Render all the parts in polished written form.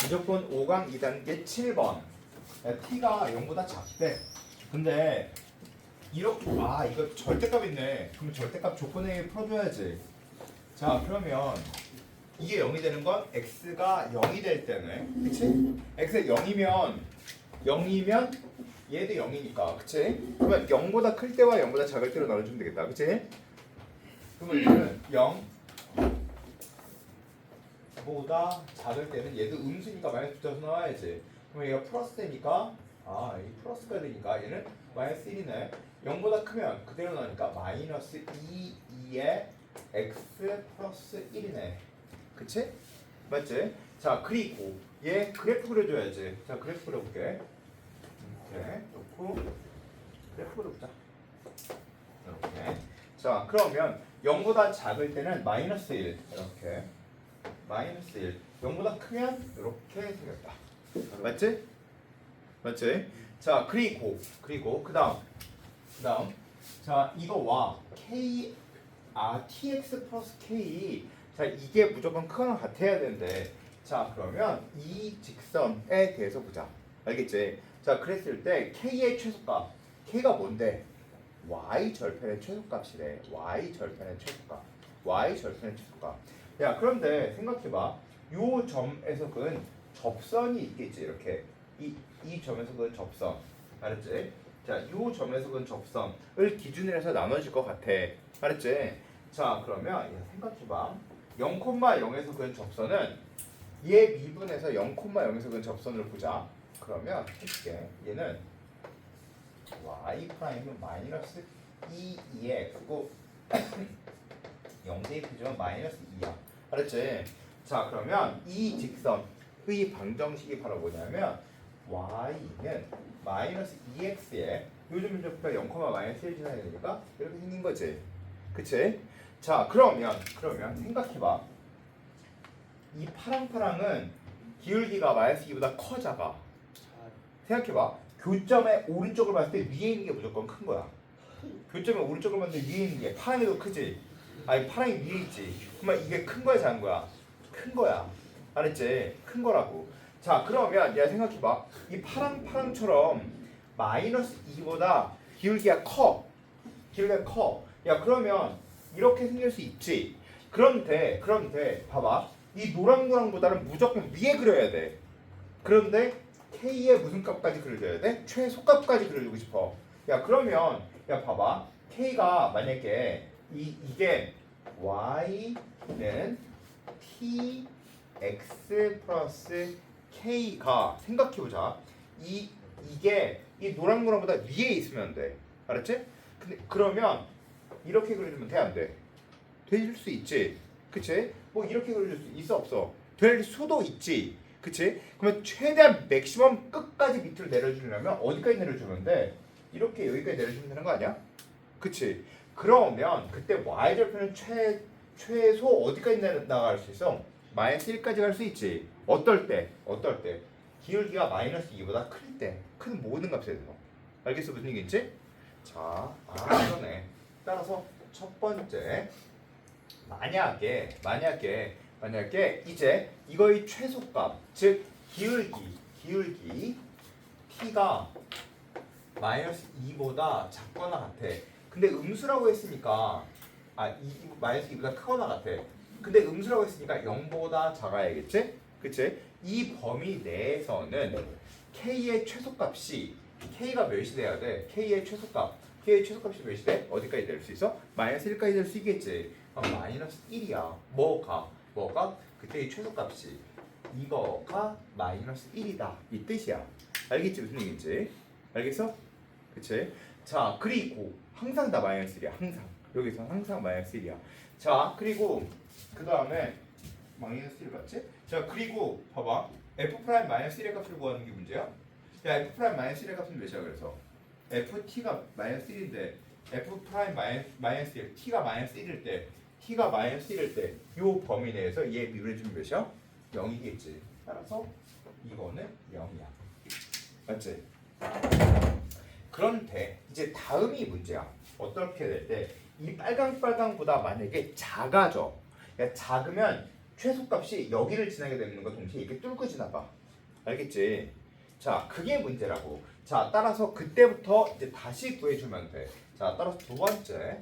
무조건 5강 2단계 7번. t가 0보다 작대. 근데 이렇게 이거 절대값 있네. 그럼 절대값 조건에 풀어줘야지. 자 그러면 이게 0이 되는 건 x가 0이 될 때네. 그치? x가 0이면 얘도 0이니까. 그치? 그러면 0보다 클 때와 0보다 작을 때로 나눠주면 되겠다. 그치? 그러면 얘는 0보다 작을 때는 얘도 음수니까 마이너스 붙여서 나와야지. 그러면 얘가 플러스 되니까 이 플러스가 되니까 얘는 마이너스 1이네. 0보다 크면 그대로 나오니까 마이너스 2에 x 플러스 1이네. 그치? 맞지? 자 그리고 얘 그래프 그려줘야지. 자 그래프 그려볼게. 이렇게 놓고 그래프 그려보자. 이렇게. 자 그러면 0보다 작을 때는 마이너스 1 이렇게 마이너스 1 0보다 크면 이렇게 생겼다. 맞지? 맞지? 자 그리고 그 다음 자 이거와 k tx 플러스 k 자 이게 무조건 크거나 같아야 되는데 자 그러면 이 직선에 대해서 보자. 알겠지? 자 그랬을 때 k의 최소값 k가 뭔데? y 절편의 최소값이래. y 절편의 최소값. 야 그런데 생각해봐. 요 점에서 그 접선이 있겠지. 이렇게 이 점에서 그 접선 알았지? 자 요 점에서 그 접선을 기준으로 해서 나눠질 것 같아. 알았지? 자 그러면 생각해봐. 0,0에서 그 접선은 얘 미분에서 0,0에서 그 접선을 보자. 그러면 해줄게. 얘는 y 프라임은 마이너스 2에 그리고 0 대입해주면 마이너스 2야. 알았지? 자 그러면 이 직선의 방정식이 바로 뭐냐면 y는 마이너스 2x에 요즘 문제부터 0, 마이너스 1 지나야 되니까 이렇게 생긴 거지. 그치? 자 그러면 생각해봐. 이 파랑파랑은 기울기가 마이너스 2보다 커 작아? 생각해봐. 교점의 오른쪽을 봤을 때 위에 있는 게 무조건 큰 거야. 교점의 오른쪽을 봤을 때 위에 있는 게 파랑이 더 크지? 아니 파랑이 위에 있지. 그러면 이게 큰 거야 작은 거야? 큰 거야. 알았지? 큰 거라고. 자 그러면 얘 생각해봐. 이 파랑파랑처럼 마이너스 2보다 기울기가 커. 야 그러면 이렇게 생길 수 있지. 그런데 봐봐. 이 노랑노랑보다는 무조건 위에 그려야 돼. 그런데 k의 무슨 값까지 그려줘야 돼? 최소값까지 그려주고 싶어. 야 그러면 봐봐. k가 만약에 이게 y는 tx 플러스 k가 생각해보자. 이게 이 노랑노랑보다 위에 있으면 돼. 알았지? 근데 그러면 이렇게 그려주면 돼 안 돼? 될 수 있지. 그치? 뭐 이렇게 그려줄 수 있어 없어? 될 수도 있지. 그치? 그러면 최대한 맥시멈 끝까지 밑으로 내려주려면 어디까지 내려주면 돼? 이렇게 여기까지 내려주면 되는 거 아니야? 그치? 그러면 그때 y절편은 최소 어디까지 나갈 수 있어? 마이너스 1까지 갈 수 있지. 어떨 때? 기울기가 마이너스 2보다 클 때. 큰 모든 값에 대해서. 알겠어? 무슨 얘기인지? 자, 그러네. 따라서 첫 번째 만약에 이제 이거의 최소값 즉 기울기 t가 마이너스 2보다 작거나 같아. 근데 음수라고 했으니까 마이너스 2보다 크거나 같아. 근데 음수라고 했으니까 0보다 작아야겠지? 그치? 이 범위 내에서는 k의 최소값이 k가 몇이 돼야 돼? k의 최소값이 몇이 돼? 어디까지 낼 수 있어? 마이너스 1까지 될 수 있겠지. 마이너스 1이야. 뭐가? 그때의 최소값이 이거가 마이너스 1이다. 이 뜻이야. 알겠지? 무슨 얘기인지? 알겠어? 그치? 자 그리고 항상 다 마이너스 1이야. 여기서 항상 마이너스 1이야. 자 그리고 그 다음에 마이너스 1 맞지? 자 그리고 봐봐. f 프라임 마이너스 1의 값을 구하는 게 문제야? 야 f 프라임 마이너스 1의 값은 몇이야? 그래서 ft가 마이너스 1인데 f 프라임 마이너스 1 t가 마이너스 1일 때 이 범위 내에서 얘 미분해주면 몇이야? 0이겠지. 따라서 이거는 0이야. 맞지? 그런데 이제 다음이 문제야. 어떻게 될 때 이 빨강보다 만약에 작아져. 그러니까 작으면 최소값이 여기를 지나게 되는 거 동시에 이렇게 뚫고 지나가. 알겠지? 자, 그게 문제라고. 자, 따라서 그때부터 이제 다시 구해주면 돼. 자, 따라서 두 번째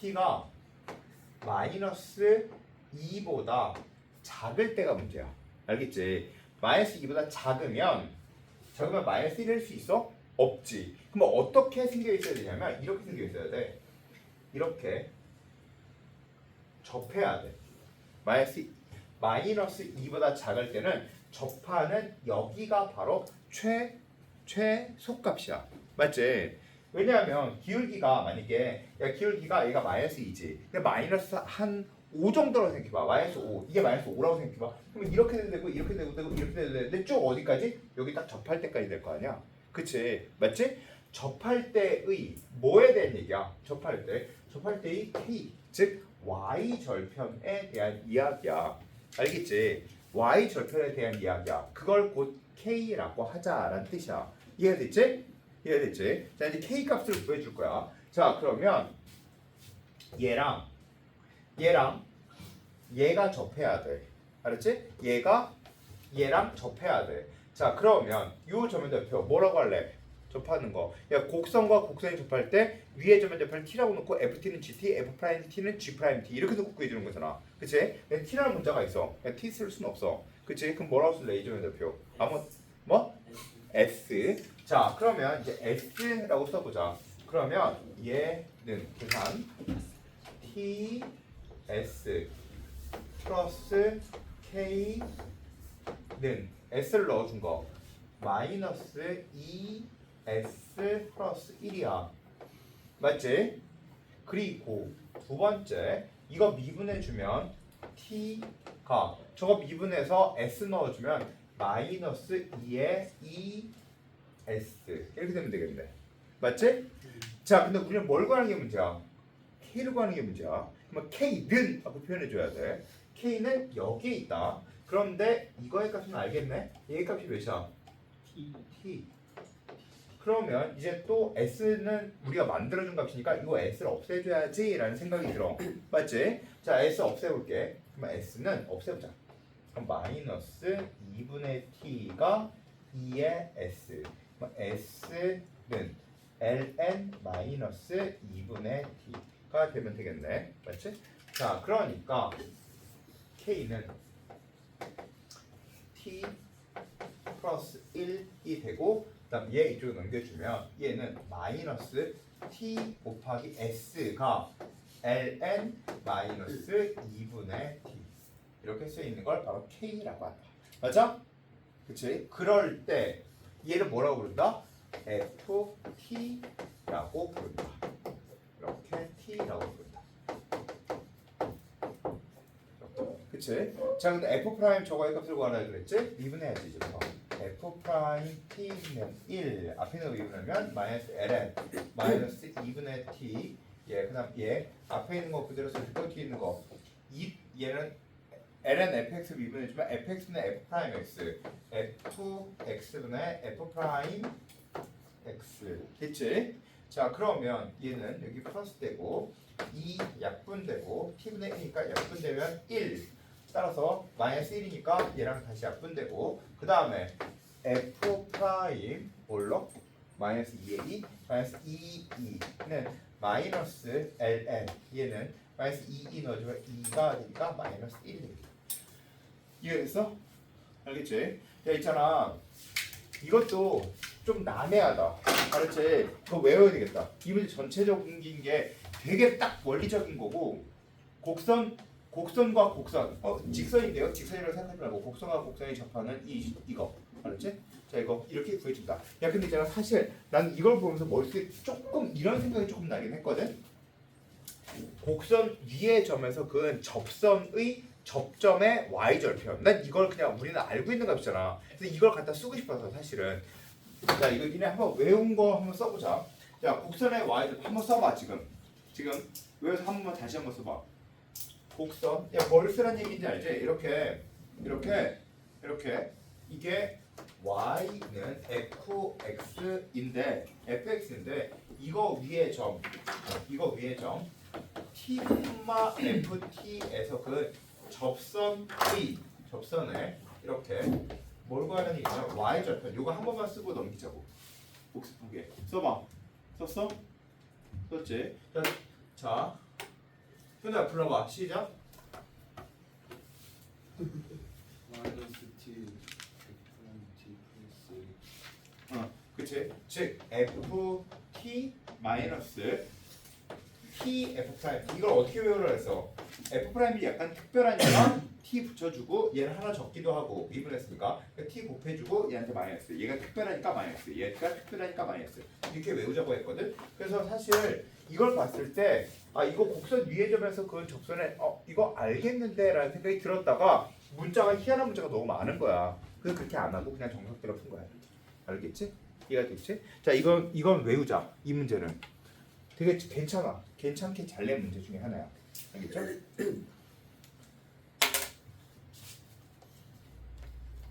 t가 마이너스 2보다 작을 때가 문제야. 알겠지? 마이너스 2보다 작으면 마이너스 1일 수 있어? 없지. 그럼 어떻게 생겨 있어야 되냐면 이렇게 생겨 있어야 돼. 이렇게 접해야 돼. 마이너스 2보다 작을 때는 접하는 여기가 바로 최소값이야. 맞지? 왜냐하면 기울기가 만약에 기울기가 얘가 마이너스 2지. 근데 마이너스 한 5 정도라고 생각해봐. 마이너스 5. 이게 마이너스 5라고 생각해봐. 그러면 이렇게 되고 이렇게 되고 이렇게 되는데 쭉 어디까지? 여기 딱 접할 때까지 될 거 아니야. 그치? 맞지? 접할 때의 뭐에 대한 얘기야? 접할 때의 k 즉 y 절편에 대한 이야기야. 알겠지? y 절편에 대한 이야기야. 그걸 곧 k라고 하자라는 뜻이야. 이해됐지? 이해됐지? 자, 이제 k 값을 구해줄 거야. 자, 그러면 얘랑 얘가 접해야 돼. 알았지? 얘랑 접해야 돼. 자, 그러면 요 점연대표 뭐라고 할래? 접하는 거. 야, 곡선과 곡선이 접할 때 위에 점연대표를 t라고 놓고 ft는 gt, f't는 g't 이렇게 놓고 구해주는 거잖아. 그치? t라는 문자가 있어. t 쓸 수는 없어. 그치? 그럼 뭐라고 쓸래? 이 점연대표. 뭐? s. 자, 그러면 이제 s라고 써보자. 그러면 얘는 계산 ts 플러스 k는 s를 넣어준 거 마이너스 2s 플러스 1이야. 맞지? 그리고 두 번째 이거 미분해주면 t가 저거 미분해서 s 넣어주면 마이너스 2에 2s 이렇게 되면 되겠네. 맞지? 자, 근데 우리는 뭘 구하는 게 문제야? k를 구하는 게 문제야. 그러면 k는 하고 표현해줘야 돼. k는 여기에 있다. 그런데 이거의 값은 알겠네? 얘의 값이 몇이야? t. 그러면 이제 또 s는 우리가 만들어준 값이니까 이거 s를 없애줘야지 라는 생각이 들어. 맞지? 자, s 없애볼게. 그러면 s는 없애보자. 그럼 마이너스 2분의 t가 2의 s. 그럼 s는 ln 마이너스 2분의 t가 되면 되겠네. 맞지? 자, 그러니까 k는 t 플러스 1이 되고 그다음 얘 이쪽으로 넘겨주면 얘는 마이너스 t 곱하기 s가 ln 마이너스 2분의 t 이렇게 쓰여있는 걸 바로 k라고 한다. 맞아? 그치? 그럴 때 얘를 뭐라고 부른다? ft라고 부른다. 이렇게 t라고 부른다. 그치? 자, 근데 f' 저거의 값을 구하라 그랬지? 미분해야지 이제부터. f't는 1 앞에 있는 거 미분하면 마이너스 ln 마이너스 2분의 t 예, 그 다음 얘 앞에 있는 거 그대로 쓸 거 뒤에 있는 거 얘는 ln fx 미분해주면 fx는 f'x fx분의 f'x 됐지? 자, 그러면 얘는 여기 플러스 되고 2 약분되고 t분의 1이니까 약분되면 1 따라서 마이너스 1이니까 얘랑 다시 약분되고 그 다음에 f' 뭘로? 마이너스 2의 2 마이너스 2는 마이너스 ln 얘는 마이너스 2 넣어주면 2가 되니까 마이너스 1이 됩니다. 이해됐어? 알겠지? 야, 있잖아 이것도 좀 난해하다. 알았지? 그거 외워야 되겠다. 이 문제 전체적인 게 되게 딱 원리적인 거고 곡선과 곡선, 직선인데요. 직선이라고 생각하지 말고 곡선과 곡선이 접하는 이거, 알았지? 자, 이거 이렇게 구해준다. 야, 근데 있잖아 사실 난 이걸 보면서 머릿속에 조금 이런 생각이 조금 나긴 했거든. 곡선 위의 점에서 그은 접선의 접점의 y절편. 난 이걸 그냥 우리는 알고 있는 값이잖아. 그래서 이걸 갖다 쓰고 싶어서 사실은. 자, 이거 니네 한번 외운 거 한번 써보자. 야, 곡선의 y절편 한번 써봐 지금 외워서 한 번만 다시 한번 써봐. 곡선. 야, 뭘 쓰란 얘기인지 알지? 이렇게 이게 y는 fx인데 이거 위의 점 t, ft에서 그 접선 B 접선에 이렇게 뭘 구하는 얘기냐 y절편 요거 한 번만 쓰고 넘기자고 복습하게 써봐 썼어? 썼지? 자 현아 불러봐 시작 마이너스 t t 플러스 그치? 즉 f t 마이너스 t f 프라임 이걸 어떻게 외우라 했어? f 프라임이 약간 특별하니까 t 붙여주고 얘를 하나 적기도 하고 미분했으니까 t 곱해주고 얘한테 마이너스 얘가 특별하니까 마이너스 얘가 특별하니까 마이너스 이렇게 외우자고 했거든. 그래서 사실 이걸 봤을 때 아 이거 곡선 위의 점에서 그 접선에 이거 알겠는데 라는 생각이 들었다가 문자가 희한한 문자가 너무 많은 거야. 그래서 그렇게 안 하고 그냥 정석대로 푼 거야. 알겠지? 이해가 됐지? 자 이건 외우자. 이 문제는 되게 괜찮아. 괜찮게 잘 낸 문제 중에 하나야. 알겠죠?